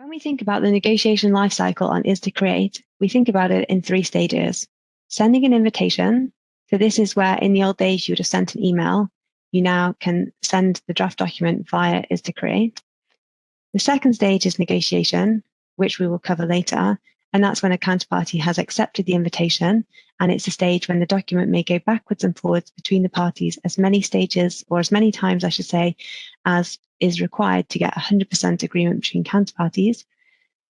When we think about the negotiation lifecycle on ISDA Create, we think about it in 3 stages. Sending an invitation. So this is where in the old days you would have sent an email. You now can send the draft document via ISDA Create. The second stage is negotiation, which we will cover later. And that's when a counterparty has accepted the invitation. And it's a stage when the document may go backwards and forwards between the parties as many stages, or as many times, I should say, as is required to get 100% agreement between counterparties.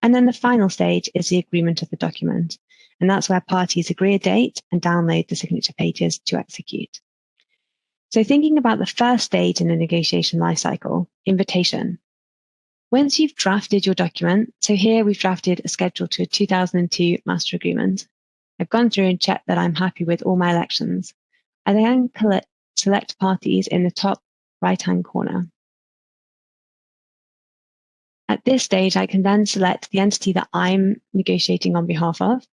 And then the final stage is the agreement of the document. And that's where parties agree a date and download the signature pages to execute. So thinking about the first stage in the negotiation lifecycle, invitation. Once you've drafted your document, so here we've drafted a schedule to a 2002 master agreement. I've gone through and checked that I'm happy with all my elections. I then select parties in the top right-hand corner. At this stage, I can then select the entity that I'm negotiating on behalf of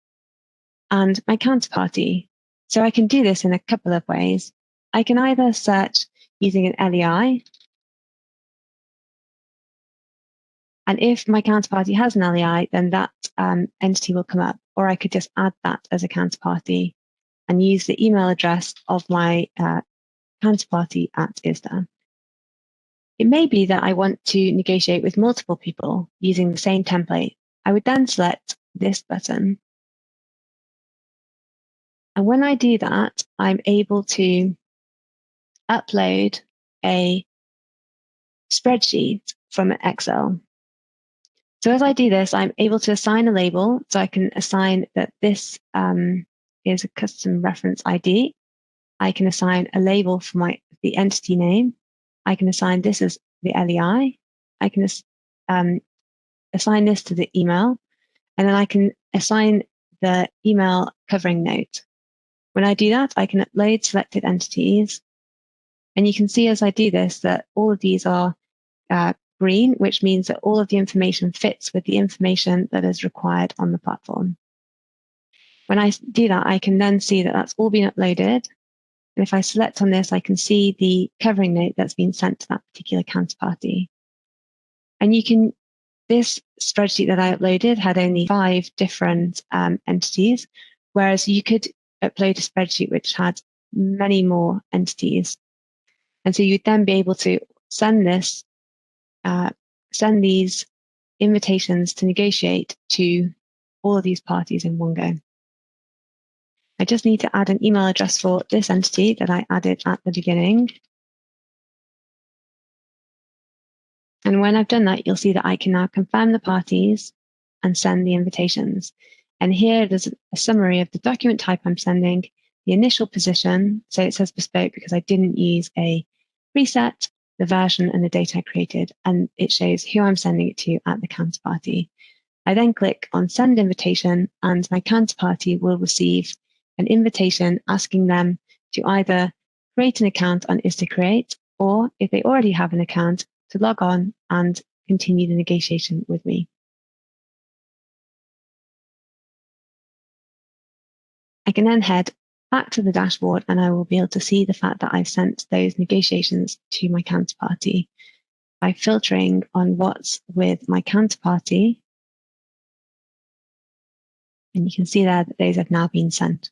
and my counterparty. So I can do this in a couple of ways. I can either search using an LEI, and if my counterparty has an LEI, then that entity will come up, or I could just add that as a counterparty and use the email address of my counterparty at ISDA. It may be that I want to negotiate with multiple people using the same template. I would then select this button. And when I do that, I'm able to upload a spreadsheet from Excel. So as I do this, I'm able to assign a label. So I can assign that this is a custom reference ID. I can assign a label for the entity name. I can assign this as the LEI. I can assign this to the email. And then I can assign the email covering note. When I do that, I can upload selected entities. And you can see as I do this that all of these are green, which means that all of the information fits with the information that is required on the platform. When I do that, I can then see that that's all been uploaded. And if I select on this, I can see the covering note that's been sent to that particular counterparty. And this spreadsheet that I uploaded had only 5 different entities, whereas you could upload a spreadsheet which had many more entities. And so you'd then be able to send these invitations to negotiate to all of these parties in one go. I just need to add an email address for this entity that I added at the beginning. And when I've done that, you'll see that I can now confirm the parties and send the invitations. And here there's a summary of the document type I'm sending, the initial position, so it says bespoke because I didn't use a preset, the version and the date I created, and it shows who I'm sending it to at the counterparty. I then click on send invitation and my counterparty will receive an invitation asking them to either create an account on ISDA Create, or if they already have an account, to log on and continue the negotiation with me. I can then head back to the dashboard and I will be able to see the fact that I've sent those negotiations to my counterparty by filtering on what's with my counterparty. And you can see there that those have now been sent.